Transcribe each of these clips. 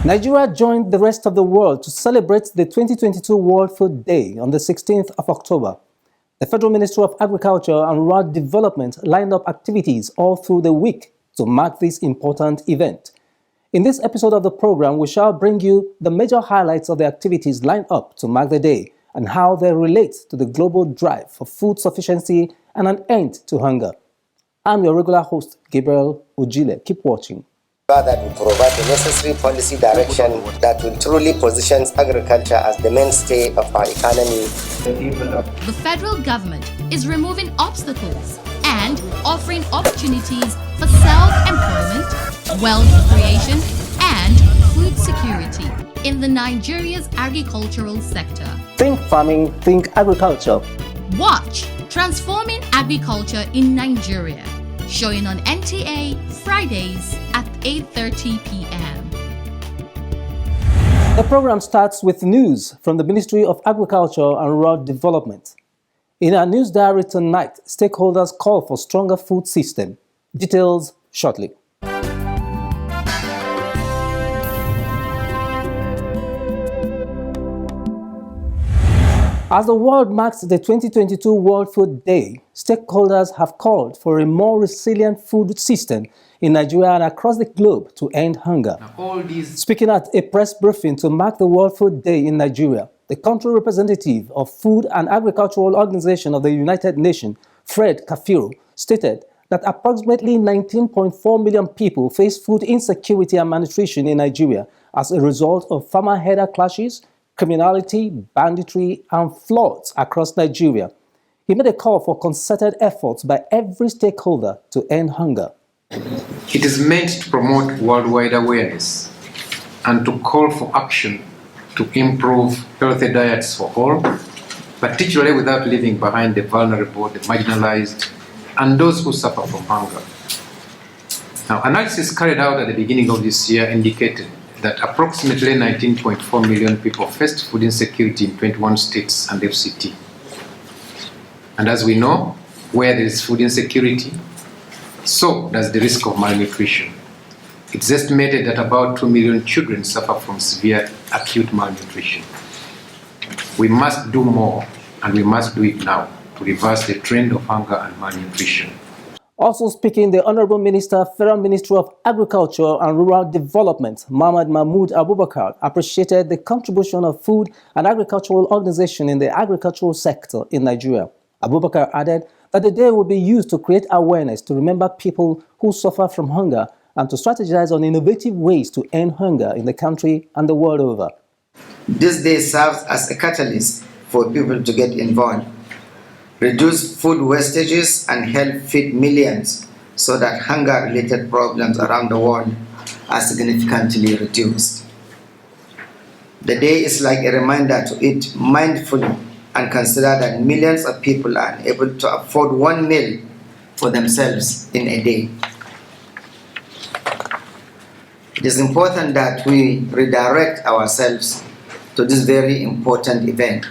Nigeria joined the rest of the world to celebrate the 2022 World Food Day on the 16th of October. The Federal Ministry of Agriculture and Rural Development lined up activities all through the week to mark this important event. In this episode of the program, we shall bring you the major highlights of the activities lined up to mark the day and how they relate to the global drive for food sufficiency and an end to hunger. I'm your regular host, Gabriel Ojile. Keep watching. That will provide the necessary policy direction that will truly position agriculture as the mainstay of our economy. The federal government is removing obstacles and offering opportunities for self-employment, wealth creation, and food security in the Nigeria's agricultural sector. Think farming, think agriculture. Watch Transforming Agriculture in Nigeria, showing on NTA Fridays at 8:30 p.m. The program starts with news from the Ministry of Agriculture and Rural Development. In our news diary tonight, stakeholders call for stronger food system. Details shortly. As the world marks the 2022 World Food Day, stakeholders have called for a more resilient food system in Nigeria and across the globe to end hunger. Speaking at a press briefing to mark the World Food Day in Nigeria, the country representative of Food and Agricultural Organization of the United Nations, Fred Kafiro, stated that approximately 19.4 million people face food insecurity and malnutrition in Nigeria as a result of farmer-herder clashes, criminality, banditry, and floods across Nigeria. He made a call for concerted efforts by every stakeholder to end hunger. It is meant to promote worldwide awareness and to call for action to improve healthy diets for all, particularly without leaving behind the vulnerable, the marginalized, and those who suffer from hunger. Now, analysis carried out at the beginning of this year indicated that approximately 19.4 million people faced food insecurity in 21 states and FCT. And as we know, where there is food insecurity, so does the risk of malnutrition. It's estimated that about 2 million children suffer from severe acute malnutrition. We must do more, and we must do it now to reverse the trend of hunger and malnutrition. Also speaking, the Honorable Minister, Federal Ministry of Agriculture and Rural Development, Mohammed Mahmoud Abubakar, appreciated the contribution of food and agricultural organization in the agricultural sector in Nigeria. Abubakar added that the day will be used to create awareness to remember people who suffer from hunger and to strategize on innovative ways to end hunger in the country and the world over. This day serves as a catalyst for people to get involved, reduce food wastages, and help feed millions so that hunger-related problems around the world are significantly reduced. The day is like a reminder to eat mindfully and consider that millions of people are unable to afford one meal for themselves in a day. It is important that we redirect ourselves to this very important event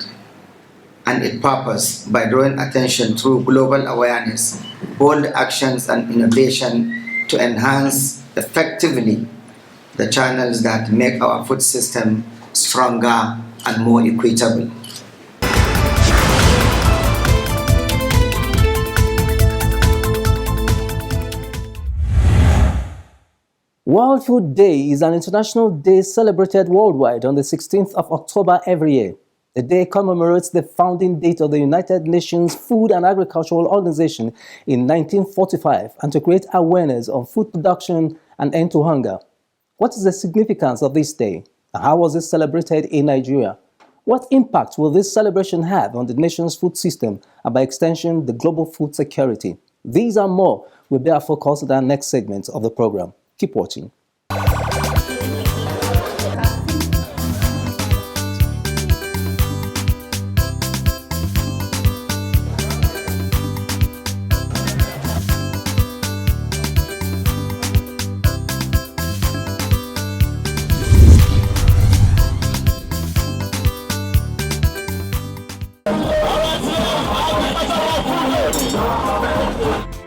and its purpose by drawing attention through global awareness, bold actions, and innovation to enhance effectively the channels that make our food system stronger and more equitable. World Food Day is an international day celebrated worldwide on the 16th of October every year. The day commemorates the founding date of the United Nations Food and Agricultural Organization in 1945 and to create awareness on food production and end to hunger. What is the significance of this day? How was it celebrated in Nigeria? What impact will this celebration have on the nation's food system and by extension the global food security? These and more will be our focus in our next segment of the program. Keep watching.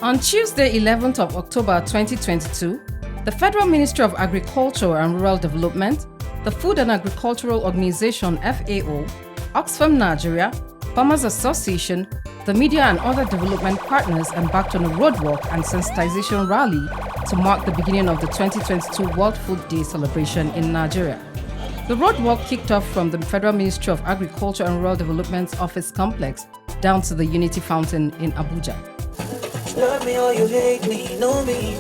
On Tuesday, 11th of October 2022, the Federal Ministry of Agriculture and Rural Development the Food and Agricultural Organization FAO, Oxfam Nigeria, Farmers Association, the media and other development partners embarked on a roadwalk and sensitization rally to mark the beginning of the 2022 World Food Day celebration in Nigeria. The roadwalk kicked off from the Federal Ministry of Agriculture and Rural Development's office complex down to the Unity Fountain in Abuja. Love me or you hate me, know me.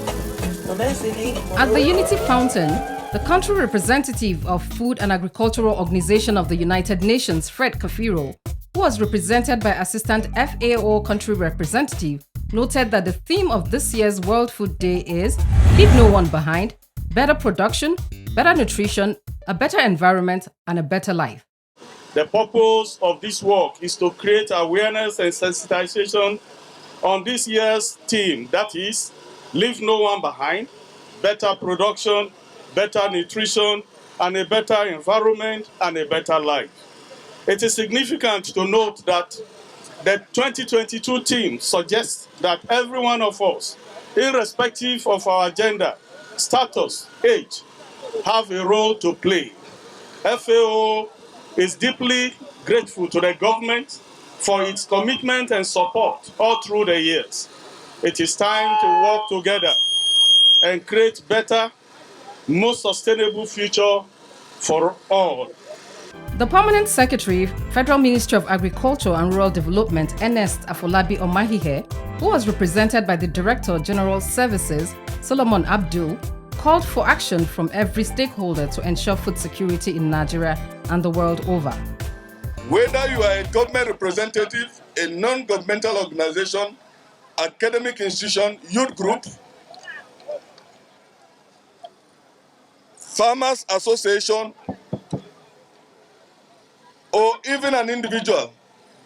At the Unity Fountain, the country representative of Food and Agricultural Organization of the United Nations, Fred Kafiro, who was represented by Assistant FAO Country Representative, noted that the theme of this year's World Food Day is Leave No One Behind, better production, better nutrition, a better environment, and a better life. The purpose of this work is to create awareness and sensitization on this year's theme, that is, Leave No One Behind, better production, better nutrition, and a better environment, and a better life. It is significant to note that the 2022 theme suggests that every one of us, irrespective of our gender, status, age, have a role to play. FAO is deeply grateful to the government for its commitment and support all through the years. It is time to work together and create better, more sustainable future for all. The Permanent Secretary, Federal Ministry of Agriculture and Rural Development, Ernest Afolabi Omahihe, who was represented by the Director General Services, Solomon Abdul, called for action from every stakeholder to ensure food security in Nigeria and the world over. Whether you are a government representative, a non-governmental organization, academic institution, youth group, farmers association, or even an individual,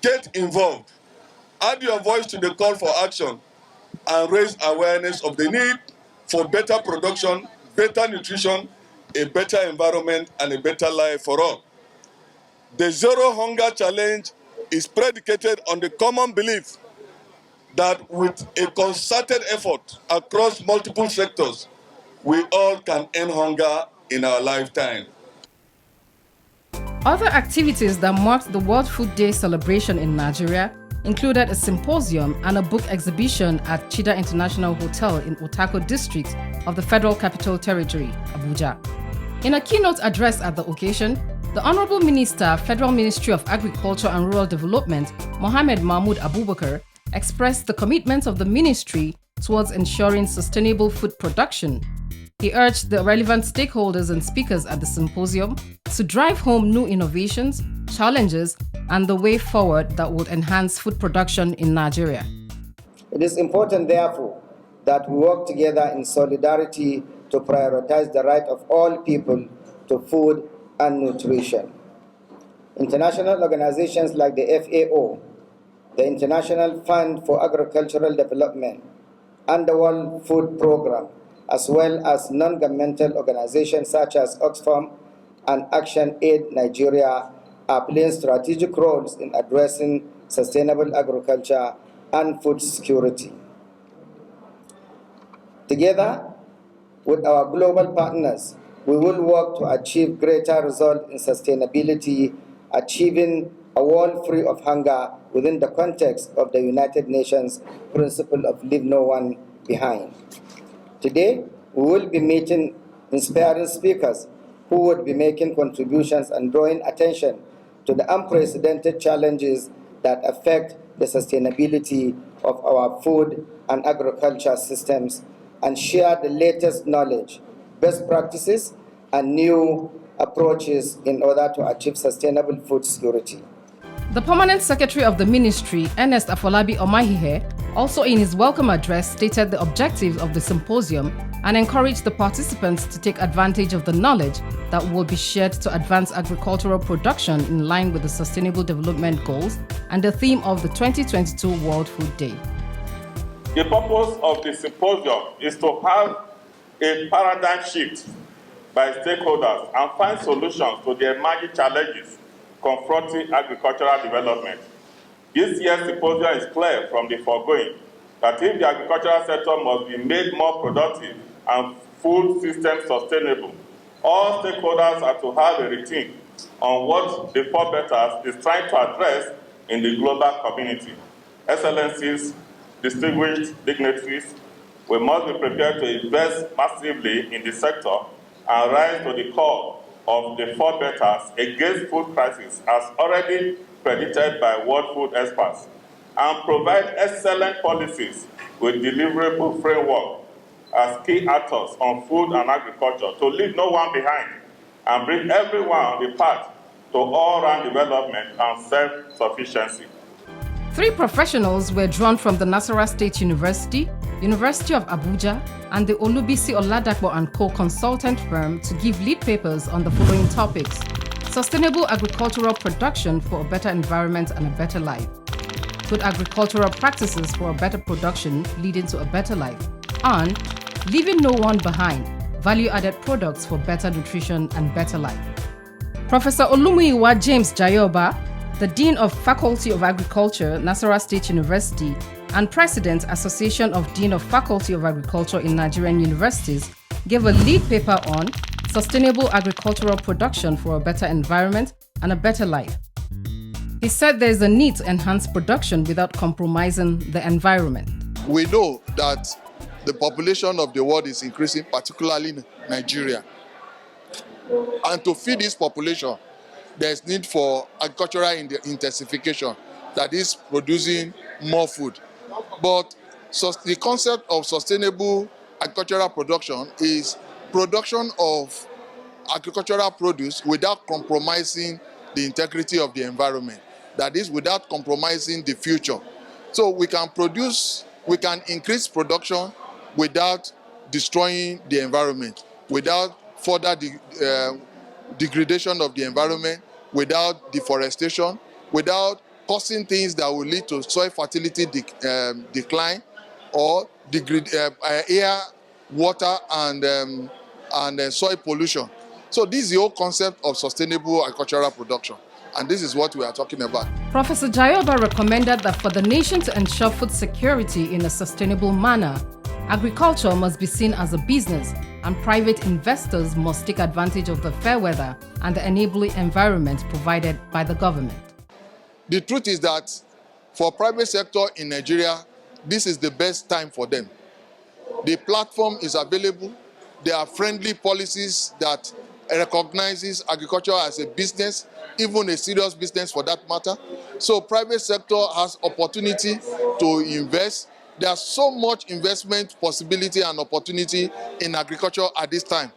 get involved. Add your voice to the call for action and raise awareness of the need for better production, better nutrition, a better environment, and a better life for all. The Zero Hunger Challenge is predicated on the common belief that with a concerted effort across multiple sectors, we all can end hunger in our lifetime. Other activities that marked the World Food Day celebration in Nigeria included a symposium and a book exhibition at Chida International Hotel in Otako District of the Federal Capital Territory, Abuja. In a keynote address at the occasion, the Honorable Minister, Federal Ministry of Agriculture and Rural Development, Mohammed Mahmoud Abubakar, expressed the commitment of the ministry towards ensuring sustainable food production. He urged the relevant stakeholders and speakers at the symposium to drive home new innovations, challenges, and the way forward that would enhance food production in Nigeria. It is important, therefore, that we work together in solidarity to prioritize the right of all people to food and nutrition. International organizations like the FAO, the International Fund for Agricultural Development, and the World Food Programme, as well as non-governmental organizations such as Oxfam and Action Aid Nigeria, are playing strategic roles in addressing sustainable agriculture and food security. Together with our global partners, we will work to achieve greater results in sustainability, achieving a world free of hunger within the context of the United Nations principle of leave no one behind. Today, we will be meeting inspiring speakers who would be making contributions and drawing attention to the unprecedented challenges that affect the sustainability of our food and agriculture systems and share the latest knowledge, best practices, and new approaches in order to achieve sustainable food security. The Permanent Secretary of the Ministry, Ernest Afolabi Omahihe, also in his welcome address stated the objectives of the symposium and encouraged the participants to take advantage of the knowledge that will be shared to advance agricultural production in line with the Sustainable Development Goals and the theme of the 2022 World Food Day. The purpose of the symposium is to have a paradigm shift by stakeholders and find solutions to the emerging challenges confronting agricultural development. This year's symposium is clear from the foregoing that if the agricultural sector must be made more productive and food system sustainable, All stakeholders are to have a routine on what the Four Betters is trying to address in the global community. Excellencies, distinguished dignitaries, we must be prepared to invest massively in the sector and rise to the call of the Four Betters against food crisis as already predicted by world food experts, and provide excellent policies with deliverable framework as key actors on food and agriculture to leave no one behind and bring everyone on the path to all-round development and self-sufficiency. 3 professionals were drawn from the Nasarawa State University, University of Abuja, and the Olubisi Oladapo & Co. consultant firm to give lead papers on the following topics: sustainable agricultural production for a better environment and a better life, good agricultural practices for a better production leading to a better life, and leaving no one behind, value-added products for better nutrition and better life. Professor Olumuyiwa James Jayoba, the Dean of Faculty of Agriculture, Nasarawa State University, and President, Association of Dean of Faculty of Agriculture in Nigerian Universities, gave a lead paper on sustainable agricultural production for a better environment and a better life. He said there is a need to enhance production without compromising the environment. We know that the population of the world is increasing, particularly in Nigeria. And to feed this population, there is need for agricultural intensification, that is producing more food. But the concept of sustainable agricultural production is production of agricultural produce without compromising the integrity of the environment. That is, without compromising the future. So we can increase production without destroying the environment, without further degradation of the environment, without deforestation, without causing things that will lead to soil fertility decline or air, water, and soil pollution. So this is the whole concept of sustainable agricultural production. And this is what we are talking about. Professor Jayoba recommended that for the nation to ensure food security in a sustainable manner, agriculture must be seen as a business, and private investors must take advantage of the fair weather and the enabling environment provided by the government. The truth is that for private sector in Nigeria, this is the best time for them. The platform is available. There are friendly policies that recognizes agriculture as a business, even a serious business for that matter. So private sector has opportunity to invest. There's so much investment possibility and opportunity in agriculture at this time.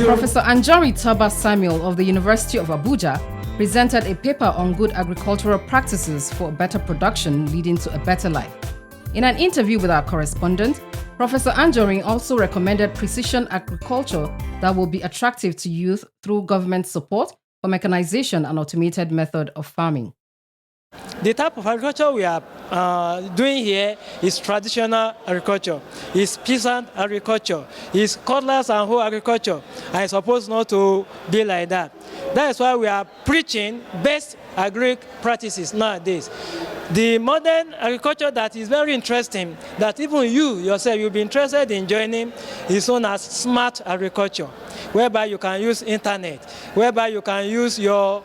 Professor Anjori Toba Samuel of the University of Abuja presented a paper on good agricultural practices for better production leading to a better life. In an interview with our correspondent, Professor Anjorin also recommended precision agriculture that will be attractive to youth through government support for mechanization and automated method of farming. The type of agriculture we are doing here is traditional agriculture, is peasant agriculture, is cutlass and hoe agriculture, and it's supposed not to be like that. That is why we are preaching best agri practices nowadays. The modern agriculture that is very interesting, that even you yourself you'll be interested in joining, is known as smart agriculture, whereby you can use internet, whereby you can use your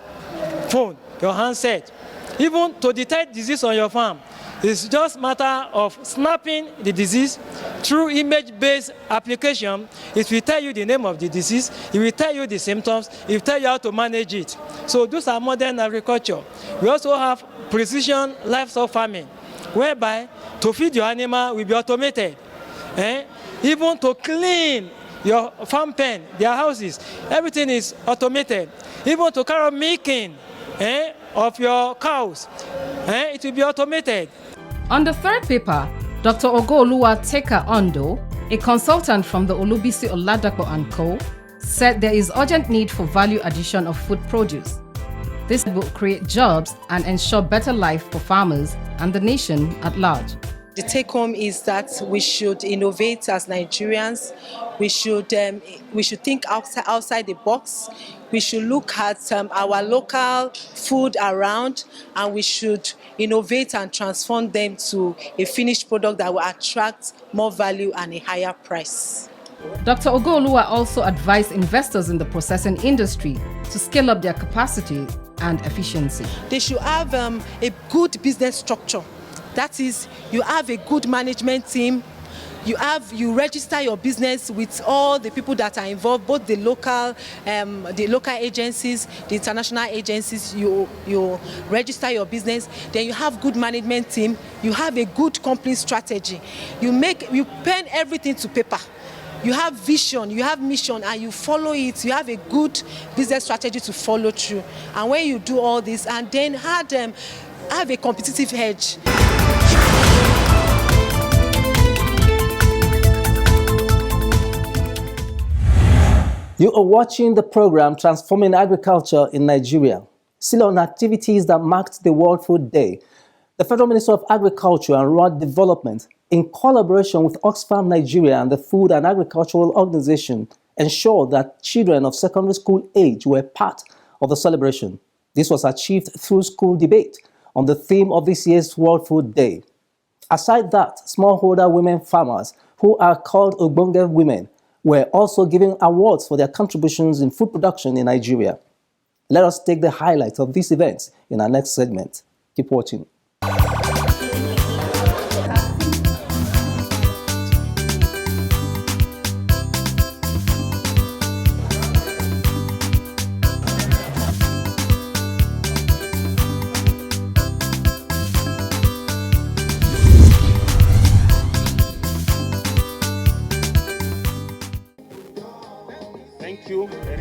phone, your handset, even to detect disease on your farm. It's just a matter of snapping the disease through image-based application. It will tell you the name of the disease, it will tell you the symptoms, it will tell you how to manage it. So those are modern agriculture. We also have precision livestock farming, whereby to feed your animal will be automated. Even to clean your farm pen, their houses, everything is automated. Even to carry out milking of your cows, it will be automated. On the third paper, Dr. Ogoluwa Teka Ondo, a consultant from the Olubisi Oladapo & Co., said there is urgent need for value addition of food produce. This will create jobs and ensure better life for farmers and the nation at large. The take-home is that we should innovate as Nigerians. We should think outside the box. We should look at our local food around, and we should innovate and transform them to a finished product that will attract more value and a higher price. Dr. Ogoluwa also advised investors in the processing industry to scale up their capacity and efficiency. They should have a good business structure. That is, you have a good management team. You register your business with all the people that are involved, both the local agencies, the international agencies. You register your business. Then you have good management team. You have a good company strategy. You pen everything to paper. You have vision, you have mission, and you follow it. You have a good business strategy to follow through. And when you do all this, and then have a competitive edge. You are watching the program Transforming Agriculture in Nigeria. Still on activities that marked the World Food Day, the Federal Ministry of Agriculture and Rural Development, in collaboration with Oxfam Nigeria and the Food and Agricultural Organization, ensured that children of secondary school age were part of the celebration. This was achieved through school debate on the theme of this year's World Food Day. Aside that, smallholder women farmers, who are called Ogbonge women, were also given awards for their contributions in food production in Nigeria. Let us take the highlights of these events in our next segment. Keep watching.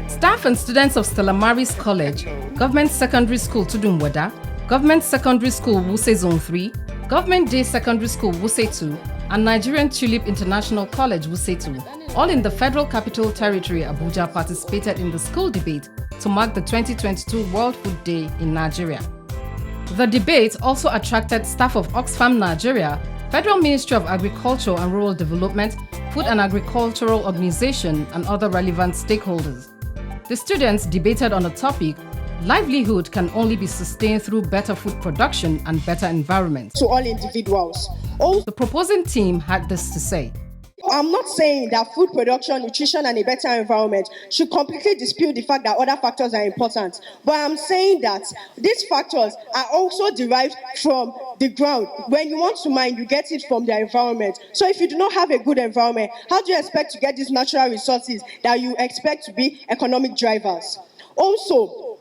Staff and students of Stella Maris College, Government Secondary School Tudunwada, Government Secondary School Wuse Zone 3, Government Day Secondary School Wuse 2, and Nigerian Tulip International College Wuse 2, all in the Federal Capital Territory Abuja, participated in the school debate to mark the 2022 World Food Day in Nigeria. The debate also attracted staff of Oxfam Nigeria, Federal Ministry of Agriculture and Rural Development, Food and Agricultural Organization, and other relevant stakeholders. The students debated on the topic, livelihood can only be sustained through better food production and better environment. To all individuals. The proposing team had this to say. I'm not saying that food production, nutrition, and a better environment should completely dispute the fact that other factors are important. But I'm saying that these factors are also derived from the ground. When you want to mine, you get it from the environment. So if you do not have a good environment, how do you expect to get these natural resources that you expect to be economic drivers? Also,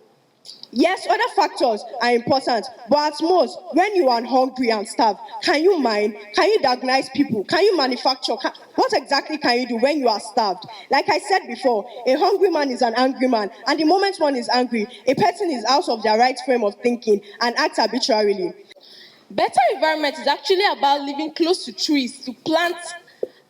yes, other factors are important, but at most, when you are hungry and starved, can you mine? Can you diagnose people? Can you manufacture? What exactly can you do when you are starved? Like I said before, a hungry man is an angry man, and the moment one is angry, a person is out of their right frame of thinking and acts arbitrarily. Better environment is actually about living close to trees, to plants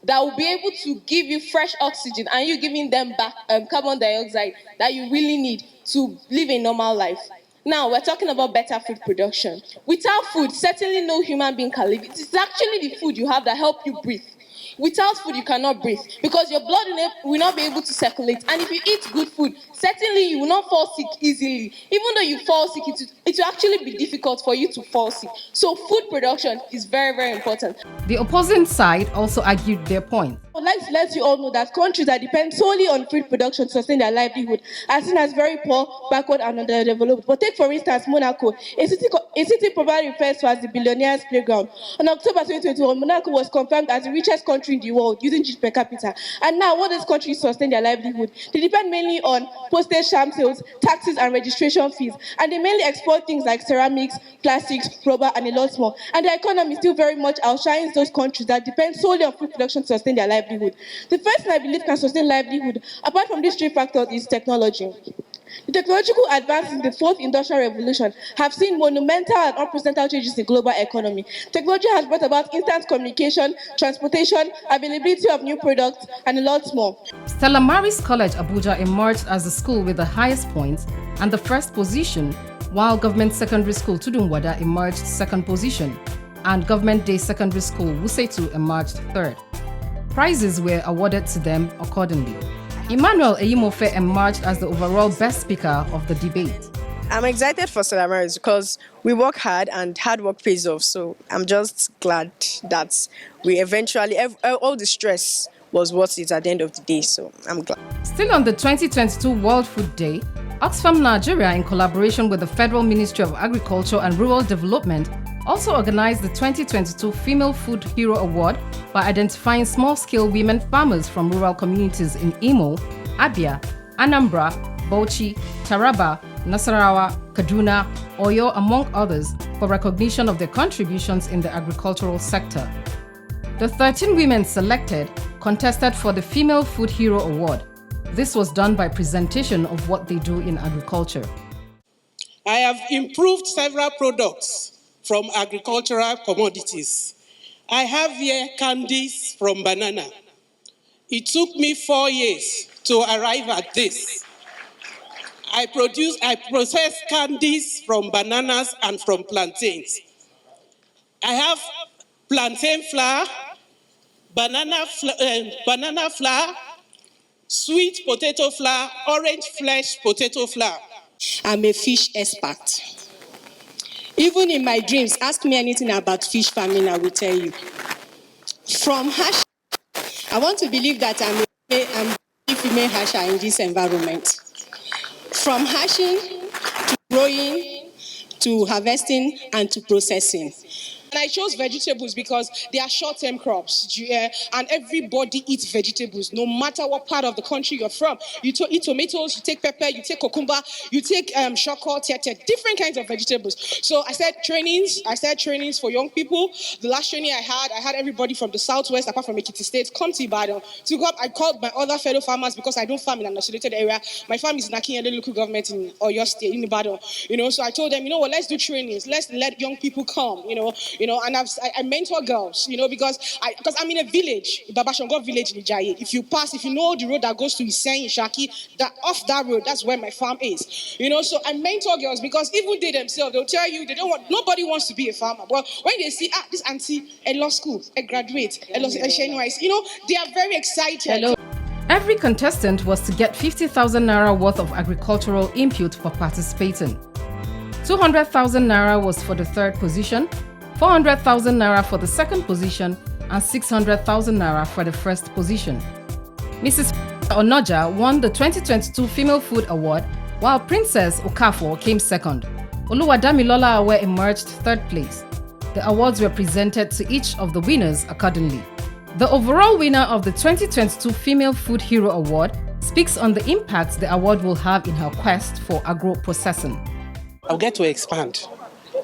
that will be able to give you fresh oxygen and you giving them back carbon dioxide that you really need to live a normal life. Now, we're talking about better food production. Without food, certainly no human being can live. It is actually the food you have that help you breathe. Without food, you cannot breathe because your blood will not be able to circulate. And if you eat good food, certainly you will not fall sick easily. Even though you fall sick, it will actually be difficult for you to fall sick. So food production is very, very important. The opposing side also argued their point. I'd like to let you all know that countries that depend solely on food production to sustain their livelihood are seen as very poor, backward, and underdeveloped. But take, for instance, Monaco, a city probably refers to as the billionaire's playground. On October 2021, Monaco was confirmed as the richest country in the world using GDP per capita. And now, what does countries sustain their livelihood? They depend mainly on postage stamp sales, taxes, and registration fees. And they mainly export things like ceramics, plastics, rubber, and a lot more. And their economy still very much outshines those countries that depend solely on food production to sustain their livelihood. The first thing I believe can sustain livelihood, apart from these three factors, is technology. The technological advances in the fourth industrial revolution have seen monumental and unprecedented changes in global economy. Technology has brought about instant communication, transportation, availability of new products, and a lot more. Stella Maris College Abuja emerged as the school with the highest points and the first position, while Government Secondary School Tudunwada emerged second position, and Government Day Secondary School Wuse 2 emerged third. Prizes were awarded to them accordingly. Emmanuel Eyimofe emerged as the overall best speaker of the debate. I'm excited for Stella Maris because we work hard and hard work pays off. So I'm just glad that we eventually, all the stress was worth it at the end of the day. So I'm glad. Still on the 2022 World Food Day, Oxfam Nigeria, in collaboration with the Federal Ministry of Agriculture and Rural Development, also organized the 2022 Female Food Hero Award by identifying small-scale women farmers from rural communities in Imo, Abia, Anambra, Bauchi, Taraba, Nasarawa, Kaduna, Oyo, among others, for recognition of their contributions in the agricultural sector. The 13 women selected contested for the Female Food Hero Award. This was done by presentation of what they do in agriculture. I have improved several products from agricultural commodities. I have here candies from banana. It took me 4 years to arrive at this. I process candies from bananas and from plantains. I have plantain flour, banana flour, sweet potato flour, orange flesh potato flour. I'm a fish expert. Even in my dreams, ask me anything about fish farming, I will tell you. From hash, I want to believe that I'm a female hasher in this environment. From hashing to growing to harvesting and to processing. And I chose vegetables because they are short-term crops, and everybody eats vegetables, no matter what part of the country you're from. You eat tomatoes, you take pepper, you take cucumber, you take shoko, tete, different kinds of vegetables. So I started trainings for young people. The last training I had everybody from the southwest, apart from Ekiti State, come to Ibadan. To go up, I called my other fellow farmers because I don't farm in an isolated area. My farm is in Akinyele local government in Oyo State, in Ibadan. So I told them, let's do trainings, let's let young people come, and I mentor girls, because I'm in a village, Babashongo village in Ijaye. If you know the road that goes to Isen, Ishaki, off that road, that's where my farm is. So I mentor girls because even they themselves, they'll tell you nobody wants to be a farmer. But when they see, this auntie, a law school, a graduate, they are very excited. Hello. Every contestant was to get 50,000 naira worth of agricultural input for participating. 200,000 naira was for the third position, 400,000 naira for the second position, and 600,000 naira for the first position. Mrs. Onoja won the 2022 Female Food Award, while Princess Okafor came second. Oluwadamilola Awe emerged third place. The awards were presented to each of the winners accordingly. The overall winner of the 2022 Female Food Hero Award speaks on the impact the award will have in her quest for agro-processing. I'll get to expand.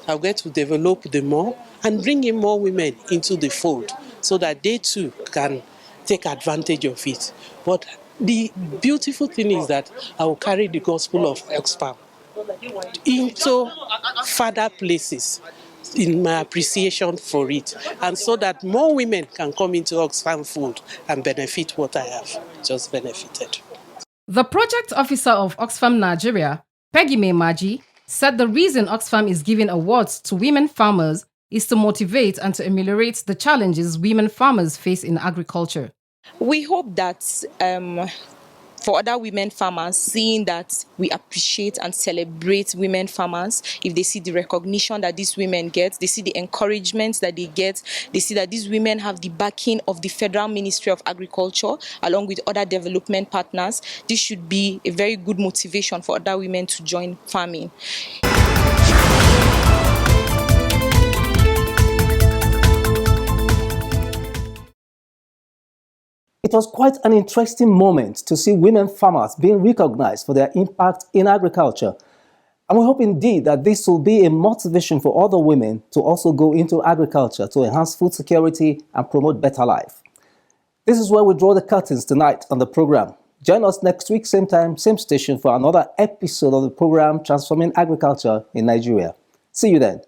I'll get to develop them more and bring in more women into the fold so that they too can take advantage of it. But the beautiful thing is that I will carry the gospel of Oxfam into further places in my appreciation for it, and so that more women can come into Oxfam fold and benefit what I have just benefited. The project officer of Oxfam Nigeria, Peggy May Maji, said the reason Oxfam is giving awards to women farmers is to motivate and to ameliorate the challenges women farmers face in agriculture. We hope that for other women farmers, seeing that we appreciate and celebrate women farmers, if they see the recognition that these women get, they see the encouragement that they get, they see that these women have the backing of the Federal Ministry of Agriculture along with other development partners, this should be a very good motivation for other women to join farming. It was quite an interesting moment to see women farmers being recognized for their impact in agriculture. And we hope indeed that this will be a motivation for other women to also go into agriculture to enhance food security and promote better life. This is where we draw the curtains tonight on the program. Join us next week, same time, same station for another episode of the program Transforming Agriculture in Nigeria. See you then.